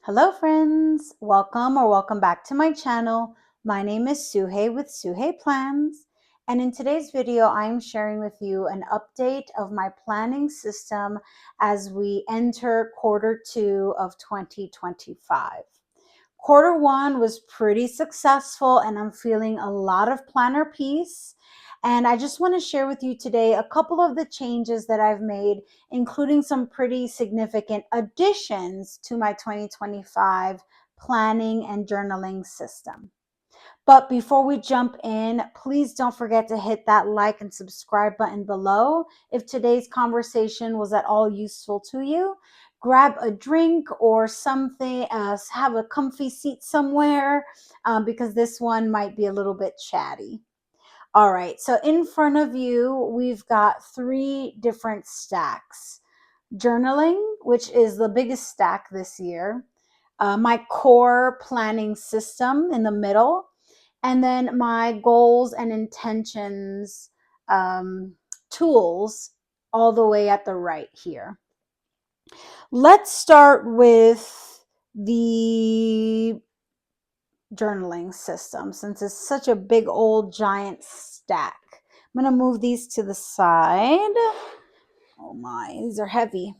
Hello friends, welcome back to my channel. My name is Suhey with TIK TOK, and in today's video I'm sharing with you an update of my planning system as we enter quarter 2 of 2025. Quarter 1 was pretty successful and I'm feeling a lot of planner peace. And I just want to share with you today a couple of the changes that I've made, including some pretty significant additions to my 2025 planning and journaling system. But before we jump in, please don't forget to hit that like and subscribe button below. If today's conversation was at all useful to you, grab a drink or something, have a comfy seat somewhere because this one might be a little bit chatty. All right, so in front of you, we've got 3 different stacks. Journaling, which is the biggest stack this year, my core planning system in the middle, and then my goals and intentions tools all the way at the right here. Let's start with the journaling system since it's such a big old giant stack. I'm going to move these to the side. Oh my, these are heavy.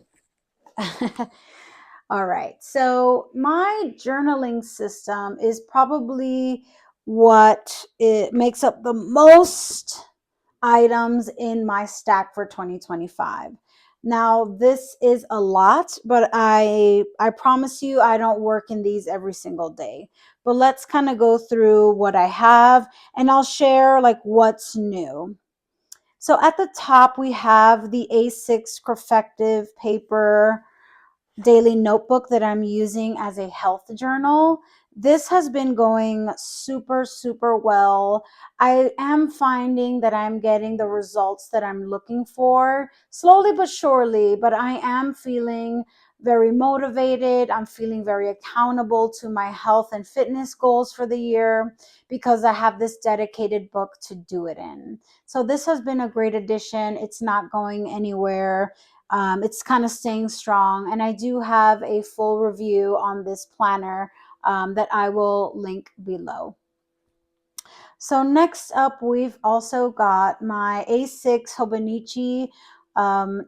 All right, so my journaling system is probably what it makes up the most items in my stack for 2025. Now, this is a lot, but I promise you I don't work in these every single day. But let's kind of go through what I have and I'll share like what's new. So at the top we have the A6 Crefective paper daily notebook that I'm using as a health journal. This has been going super well. I am finding that I'm getting the results that I'm looking for slowly but surely, but I am feeling very motivated. I'm feeling very accountable to my health and fitness goals for the year because I have this dedicated book to do it in. So this has been a great addition. It's not going anywhere. It's kind of staying strong, and I do have a full review on this planner that I will link below. So next up, we've also got my A6 Hobonichi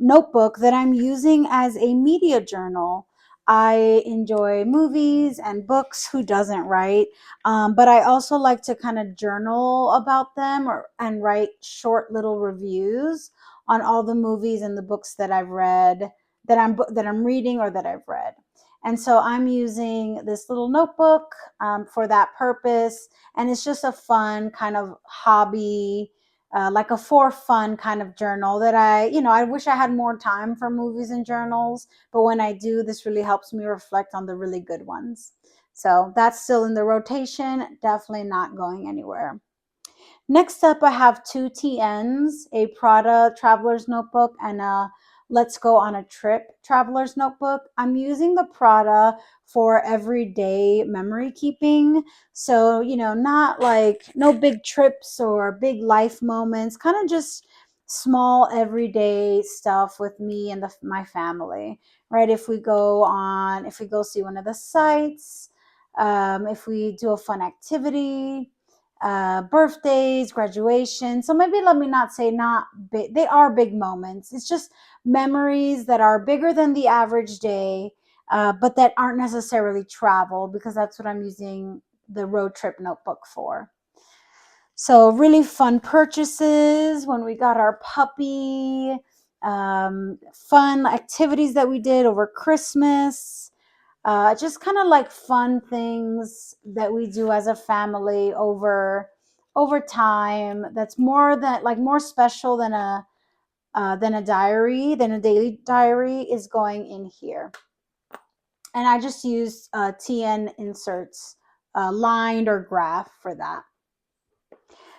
notebook that I'm using as a media journal. I enjoy movies and books. Who doesn't, right? But I also like to kind of journal about them and write short little reviews on all the movies and the books that I've read, that I'm reading or that I've read. And so I'm using this little notebook for that purpose. And it's just a fun kind of hobby, like a for fun kind of journal that I wish I had more time for movies and journals, but when I do, this really helps me reflect on the really good ones. So that's still in the rotation, definitely not going anywhere. Next up, I have 2 TNs, a Prada Traveler's Notebook and a Let's Go on a Trip Traveler's Notebook. I'm using the Prada for everyday memory keeping. So, not like no big trips or big life moments, kind of just small everyday stuff with me and my family, right? If we go see one of the sites, if we do a fun activity, birthdays, graduation. So maybe let me not say not big. They are big moments. It's just memories that are bigger than the average day, but that aren't necessarily travel because that's what I'm using the road trip notebook for. So really fun purchases when we got our puppy, fun activities that we did over Christmas, just kind of like fun things that we do as a family over time. That's more special than a diary, than a daily diary is going in here. And I just used TN inserts, lined or graph for that.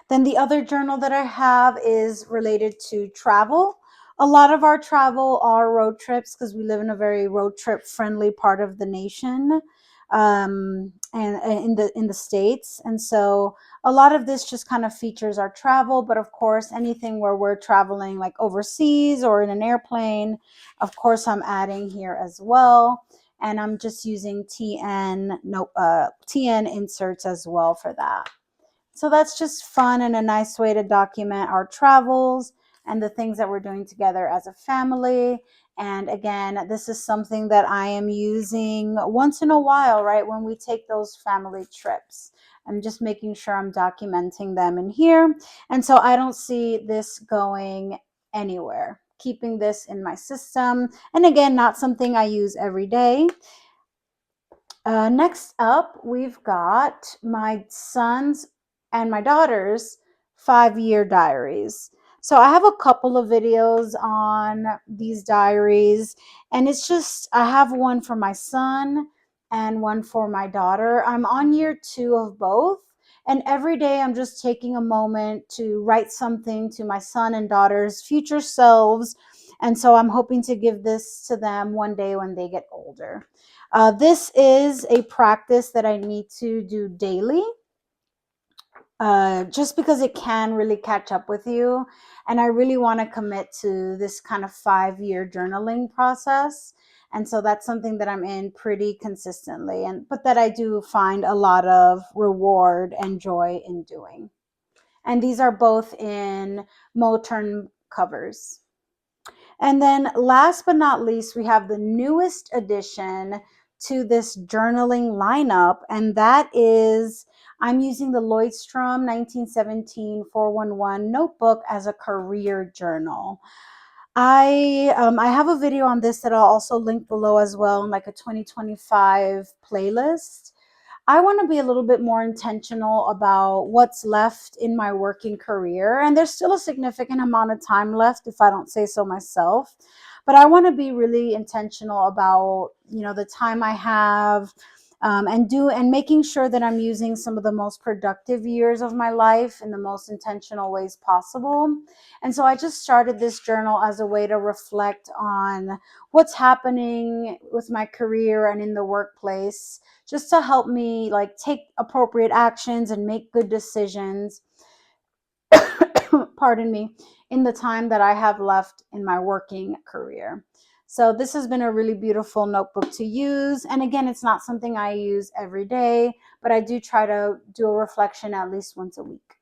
Then the other journal that I have is related to travel. A lot of our travel are road trips because we live in a very road trip friendly part of the nation, and in the States. And so a lot of this just kind of features our travel, but of course anything where we're traveling like overseas or in an airplane, of course I'm adding here as well. and I'm just using TN inserts as well for that. So that's just fun and a nice way to document our travels and the things that we're doing together as a family. And again, this is something that I am using once in a while, right? When we take those family trips. I'm just making sure I'm documenting them in here. And so I don't see this going anywhere. Keeping this in my system. And again, not something I use every day. Next up, we've got my son's and my daughter's 5-year diaries. So I have a couple of videos on these diaries, and it's just, I have one for my son and one for my daughter. I'm on year 2 of both, and every day I'm just taking a moment to write something to my son and daughter's future selves. And so I'm hoping to give this to them one day when they get older. This is a practice that I need to do daily, just because it can really catch up with you. And I really want to commit to this kind of 5-year journaling process. And so that's something that I'm in pretty consistently, but that I do find a lot of reward and joy in doing. And these are both in Moturn covers. And then last but not least, we have the newest addition to this journaling lineup, and that is I'm using the Lloydstrom 1917 411 notebook as a career journal. I have a video on this that I'll also link below as well, in like a 2025 playlist. I want to be a little bit more intentional about what's left in my working career. And there's still a significant amount of time left, if I don't say so myself. But I want to be really intentional about, the time I have, and making sure that I'm using some of the most productive years of my life in the most intentional ways possible. And so I just started this journal as a way to reflect on what's happening with my career and in the workplace, just to help me like take appropriate actions and make good decisions pardon me, in the time that I have left in my working career. So this has been a really beautiful notebook to use. And again, it's not something I use every day, but I do try to do a reflection at least once a week.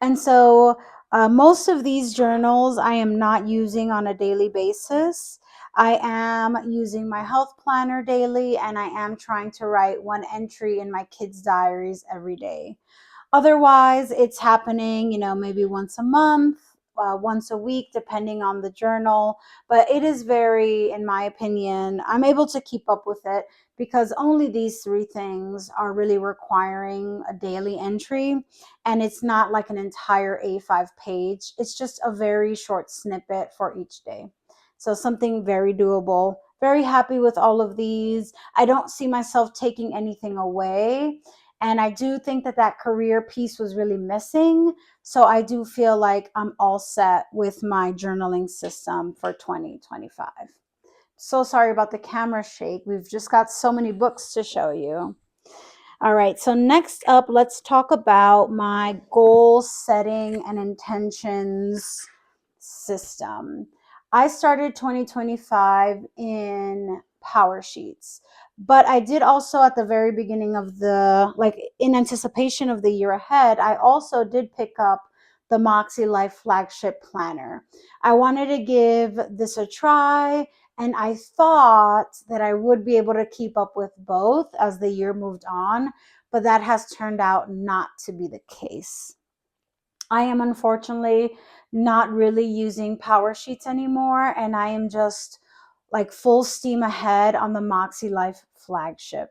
And so most of these journals I am not using on a daily basis. I am using my health planner daily, and I am trying to write one entry in my kids' diaries every day. Otherwise, it's happening, maybe once a month, once a week, depending on the journal. But it is very, in my opinion, I'm able to keep up with it because only these 3 things are really requiring a daily entry. And it's not like an entire A5 page. It's just a very short snippet for each day. So something very doable. Very happy with all of these. I don't see myself taking anything away. And I do think that career piece was really missing. So I do feel like I'm all set with my journaling system for 2025. So sorry about the camera shake. We've just got so many books to show you. All right, so next up, let's talk about my goal setting and intentions system. I started 2025 in Power Sheets, but I did also at the very beginning of in anticipation of the year ahead, I also did pick up the Moxie Life Flagship Planner. I wanted to give this a try, and I thought that I would be able to keep up with both as the year moved on, but that has turned out not to be the case. I am unfortunately not really using Power Sheets anymore, and I am just like full steam ahead on the Moxie Life Flagship.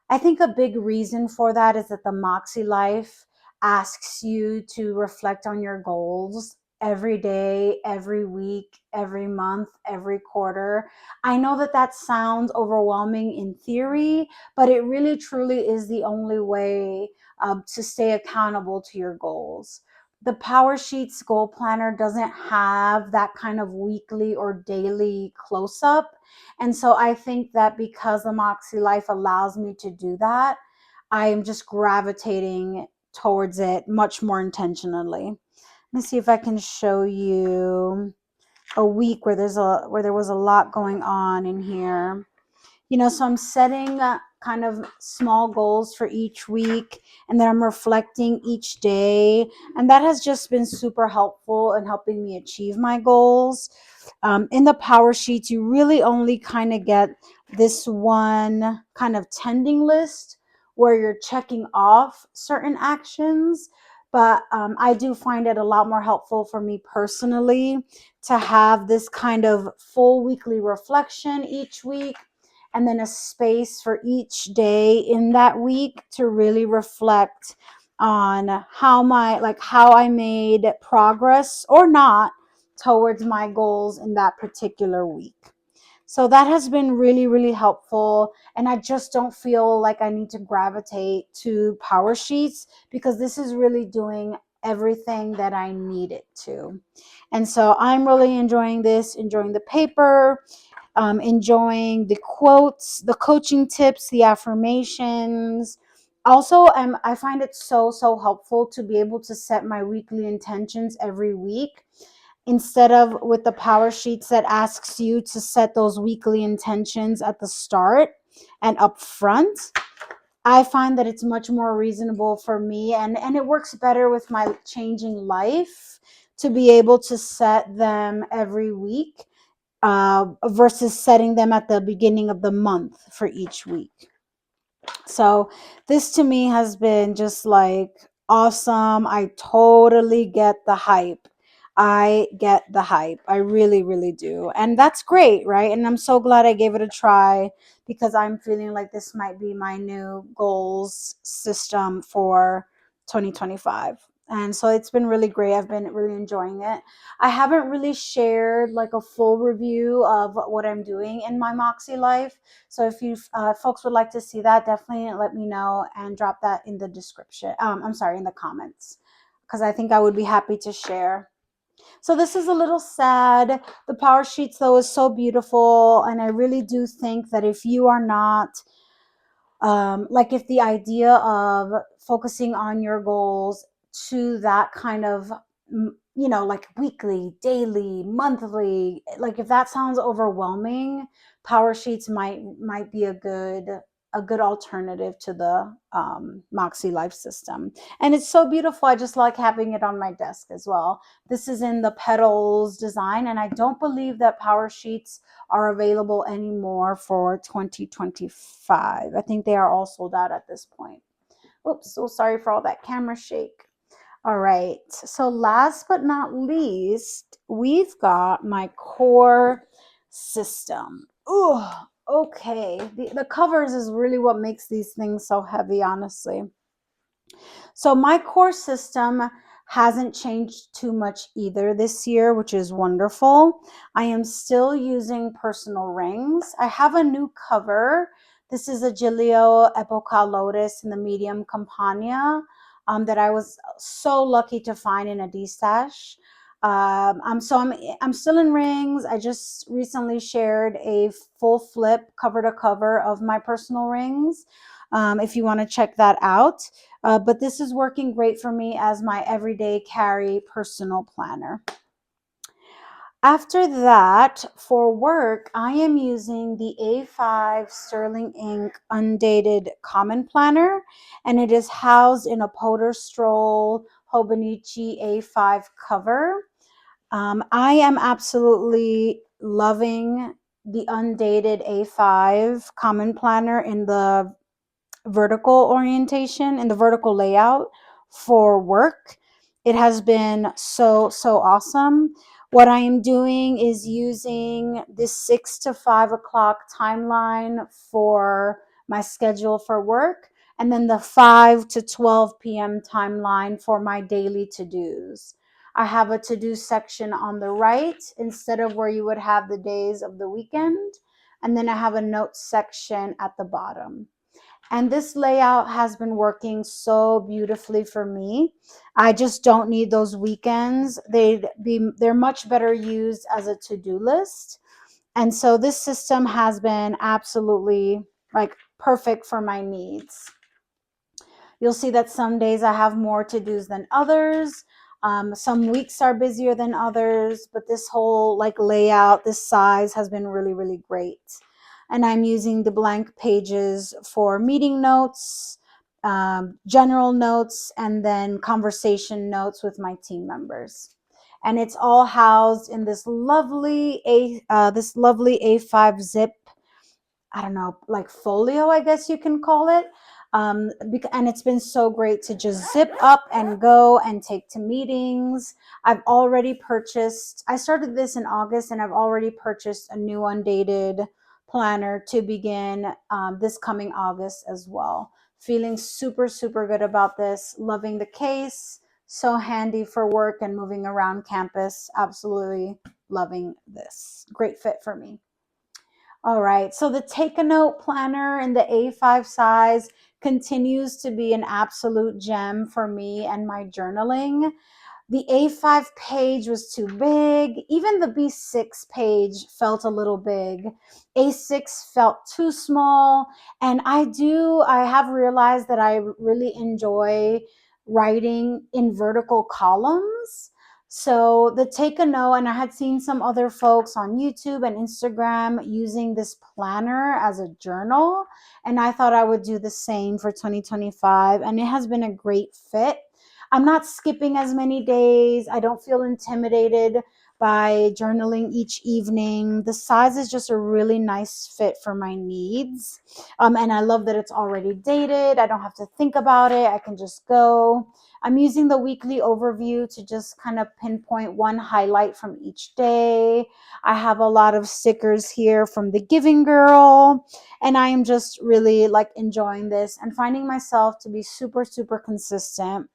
I think a big reason for that is that the Moxie Life asks you to reflect on your goals every day, every week, every month, every quarter. I know that sounds overwhelming in theory, but it really truly is the only way to stay accountable to your goals. The Power Sheets Goal Planner doesn't have that kind of weekly or daily close-up. And so I think that because the Moxie Life allows me to do that, I am just gravitating towards it much more intentionally. Let me see if I can show you a week where there was a lot going on in here. So I'm setting kind of small goals for each week, and then I'm reflecting each day. And that has just been super helpful in helping me achieve my goals. In the power sheets, you really only kind of get this one kind of tending list where you're checking off certain actions. But I do find it a lot more helpful for me personally to have this kind of full weekly reflection each week, and then a space for each day in that week to really reflect on how I made progress or not towards my goals in that particular week. So that has been really, really helpful. And I just don't feel like I need to gravitate to Power Sheets because this is really doing everything that I need it to. And so I'm really enjoying this, enjoying the paper, enjoying the quotes, the coaching tips, the affirmations. Also, I find it so, so helpful to be able to set my weekly intentions every week instead of with the power sheets that asks you to set those weekly intentions at the start and up front. I find that it's much more reasonable for me, and it works better with my changing life to be able to set them every week versus setting them at the beginning of the month for each week. So this to me has been just like awesome. I totally get the hype. I get the hype. I really, really do. And that's great, right? And I'm so glad I gave it a try because I'm feeling like this might be my new goals system for 2025. And so it's been really great. I've been really enjoying it. I haven't really shared like a full review of what I'm doing in my Moxie life. So if you folks would like to see that, definitely let me know and drop that in the description. I'm sorry, in the comments, because I think I would be happy to share. So this is a little sad. The power sheets though is so beautiful, and I really do think that if you are not like if the idea of focusing on your goals to that kind of like weekly, daily, monthly, like if that sounds overwhelming, power sheets might be a good alternative to the Moxie life system. And it's so beautiful. I just like having it on my desk as well. This is in the petals design, and I don't believe that power sheets are available anymore for 2025. I think they are all sold out at this point. Oops, so sorry for all that camera shake. All right, so last but not least, we've got my core system. Ooh, okay. The covers is really what makes these things so heavy, honestly. So my core system hasn't changed too much either this year, which is wonderful. I am still using personal rings. I have a new cover. This is a Giglio Epoca Lotus in the medium Campania that I was so lucky to find in a D-stash. I'm still in rings. I just recently shared a full flip cover to cover of my personal rings. If you want to check that out. But this is working great for me as my everyday carry personal planner. After that, for work, I am using the A5 Sterling Ink Undated Common Planner, and it is housed in a Potter Stroll Hobonichi A5 cover. I am absolutely loving the undated A5 Common Planner in the vertical orientation and the vertical layout for work. It has been so, so awesome. What I am doing is using this 6 to 5 o'clock timeline for my schedule for work, and then the 5 to 12 p.m. timeline for my daily to-dos. I have a to-do section on the right instead of where you would have the days of the weekend. And then I have a notes section at the bottom. And this layout has been working so beautifully for me. I just don't need those weekends. They're much better used as a to-do list. And so this system has been absolutely like perfect for my needs. You'll see that some days I have more to-dos than others. Some weeks are busier than others, but this whole like layout, this size has been really, really great. and I'm using the blank pages for meeting notes, general notes, and then conversation notes with my team members. And it's all housed in this lovely A5 zip. I don't know, like folio, I guess you can call it. And it's been so great to just zip up and go and take to meetings. I've already purchased, I started this in August, and I've already purchased a new undated planner to begin this coming August as well. Feeling super, super good about this. Loving the case. So handy for work and moving around campus. Absolutely loving this. Great fit for me. All right, so the Take a Note planner in the A5 size continues to be an absolute gem for me and my journaling. The A5 page was too big. Even the B6 page felt a little big. A6 felt too small. And I have realized that I really enjoy writing in vertical columns. So the Take a Note, and I had seen some other folks on YouTube and Instagram using this planner as a journal. And I thought I would do the same for 2025. And it has been a great fit. I'm not skipping as many days. I don't feel intimidated by journaling each evening. The size is just a really nice fit for my needs. And I love that it's already dated. I don't have to think about it. I can just go. I'm using the weekly overview to just kind of pinpoint one highlight from each day. I have a lot of stickers here from the Giving Girl, and I am just really like enjoying this and finding myself to be super, super consistent.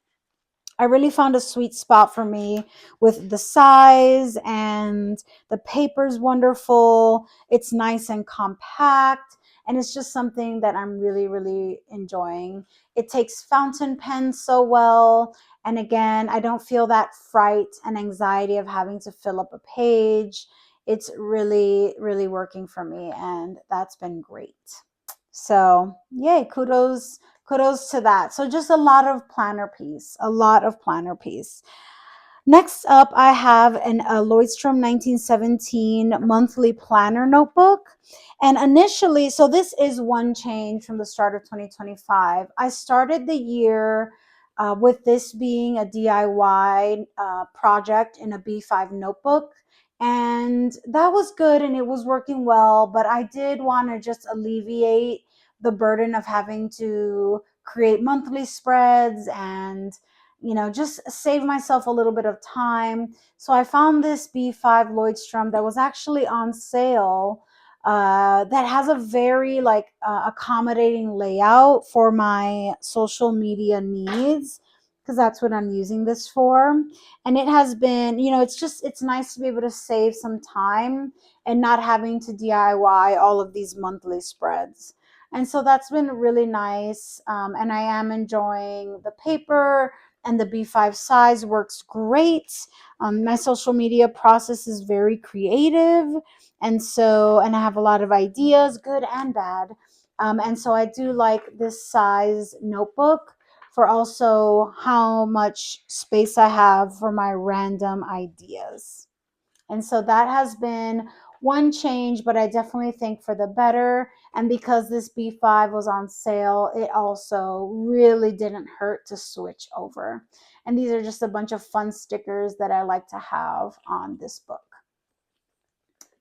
I really found a sweet spot for me with the size, and the paper's wonderful. It's nice and compact, and it's just something that I'm really, really enjoying. It takes fountain pens so well. And again, I don't feel that fright and anxiety of having to fill up a page. It's really, really working for me, and that's been great. So, yay, kudos to that. So just a lot of planner piece, a lot of planner piece. Next up, I have a Lloydstrom 1917 monthly planner notebook. And initially, so this is one change from the start of 2025. I started the year with this being a DIY project in a B5 notebook. And that was good and it was working well, but I did want to just alleviate the burden of having to create monthly spreads and just save myself a little bit of time. So I found this B5 Lloydstrom that was actually on sale, that has a very accommodating layout for my social media needs, because that's what I'm using this for. And it has been, it's nice to be able to save some time and not having to DIY all of these monthly spreads. And so that's been really nice. And I am enjoying the paper, and the B5 size works great. My social media process is very creative. And I have a lot of ideas, good and bad. And so I do like this size notebook for also how much space I have for my random ideas. And so that has been one change, but I definitely think for the better. And because this B5 was on sale, it also really didn't hurt to switch over. And these are just a bunch of fun stickers that I like to have on this book.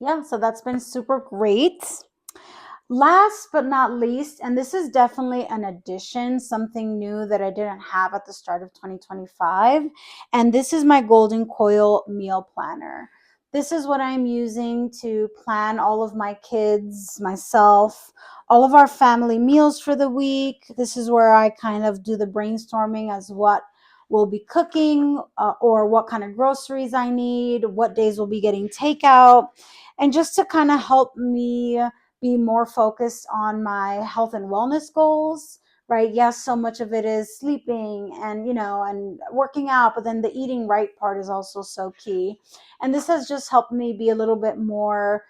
Yeah, so that's been super great. Last but not least, and this is definitely an addition, something new that I didn't have at the start of 2025, and this is my Golden Coil meal planner. This is what I'm using to plan all of my kids, myself, all of our family meals for the week. This is where I kind of do the brainstorming as what we'll be cooking, or what kind of groceries I need, what days we'll be getting takeout, and just to kind of help me be more focused on my health and wellness goals, right? Yes, so much of it is sleeping and, and working out, but then the eating right part is also so key. And this has just helped me be a little bit more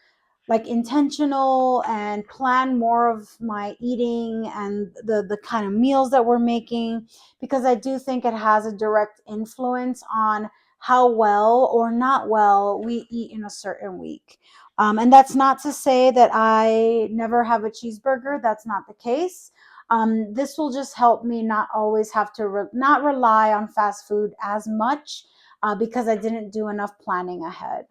like intentional and plan more of my eating and the kind of meals that we're making, because I do think it has a direct influence on how well or not well we eat in a certain week. And that's not to say that I never have a cheeseburger. That's not the case. This will just help me not always have to not rely on fast food as much because I didn't do enough planning ahead.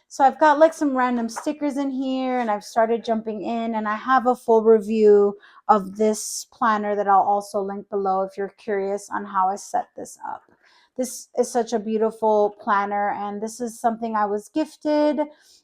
So I've got like some random stickers in here and I've started jumping in, and I have a full review of this planner that I'll also link below if you're curious on how I set this up. This is such a beautiful planner, and this is something I was gifted,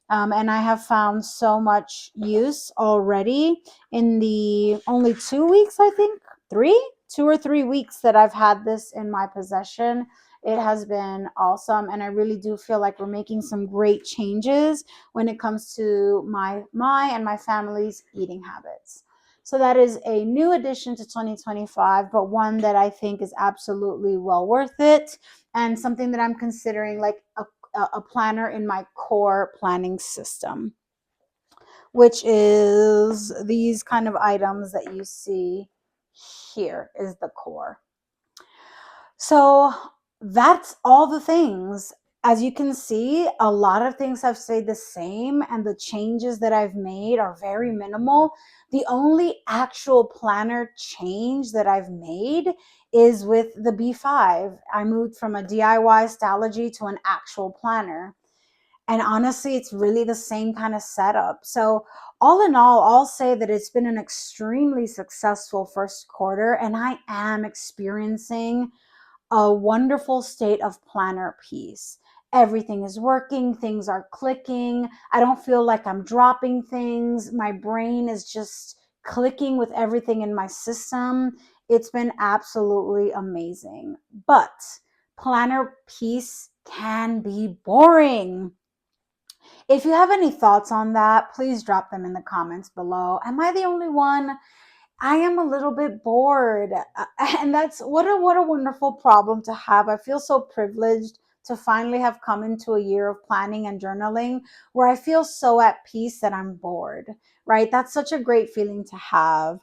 and I have found so much use already in the only 2 weeks, I think, 2 or 3 weeks that I've had this in my possession. It has been awesome, and I really do feel like we're making some great changes when it comes to my and my family's eating habits. So that is a new addition to 2025, but one that I think is absolutely well worth it, and something that I'm considering like a planner in my core planning system, which is these kind of items that you see here is the core. So that's all the things. As you can see, a lot of things have stayed the same, and the changes that I've made are very minimal. The only actual planner change that I've made is with the B5. I moved from a DIY Stalogy to an actual planner. And honestly, it's really the same kind of setup. So, all in all, I'll say that it's been an extremely successful first quarter, and I am experiencing a wonderful state of planner peace. Everything is working, things are clicking. I don't feel like I'm dropping things. My brain is just clicking with everything in my system. It's been absolutely amazing. But planner peace can be boring. If you have any thoughts on that, please drop them in the comments below. Am I the only one? I am a little bit bored. And that's what a wonderful problem to have. I feel so privileged to finally have come into a year of planning and journaling where I feel so at peace that I'm bored, right? That's such a great feeling to have.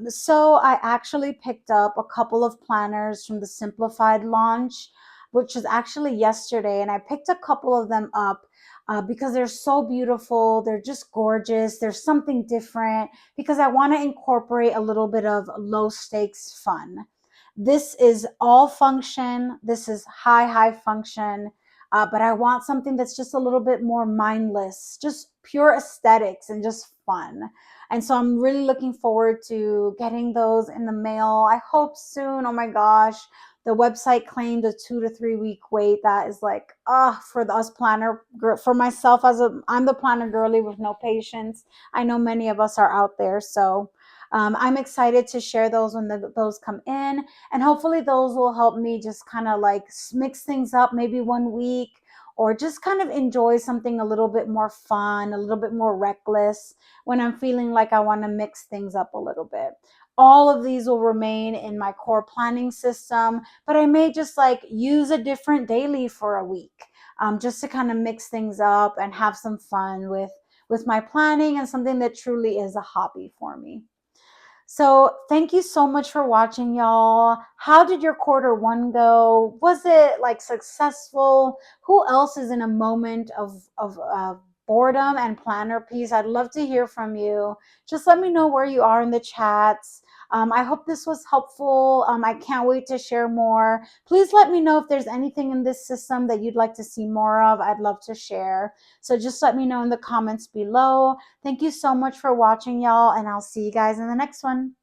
So I actually picked up a couple of planners from the Simplified launch, which was actually yesterday, and I picked a couple of them up because they're so beautiful. They're just gorgeous. There's something different because I want to incorporate a little bit of low stakes fun. This is all function. This is high function. But I want something that's just a little bit more mindless, just pure aesthetics and just fun. And so I'm really looking forward to getting those in the mail. I hope soon. Oh my gosh. The website claimed a 2 to 3 week wait. That is like, for us planner, for myself I'm the planner girly with no patience. I know many of us are out there. So I'm excited to share those when those come in. And hopefully those will help me just kind of like mix things up maybe 1 week, or just kind of enjoy something a little bit more fun, a little bit more reckless when I'm feeling like I want to mix things up a little bit. All of these will remain in my core planning system, but I may just like use a different daily for a week, just to kind of mix things up and have some fun with my planning, and something that truly is a hobby for me. So thank you so much for watching, y'all. How did your quarter 1 go? Was it like successful? Who else is in a moment of boredom and planner peace? I'd love to hear from you. Just let me know where you are in the chats. I hope this was helpful. I can't wait to share more. Please let me know if there's anything in this system that you'd like to see more of. I'd love to share. So just let me know in the comments below. Thank you so much for watching, y'all, and I'll see you guys in the next one.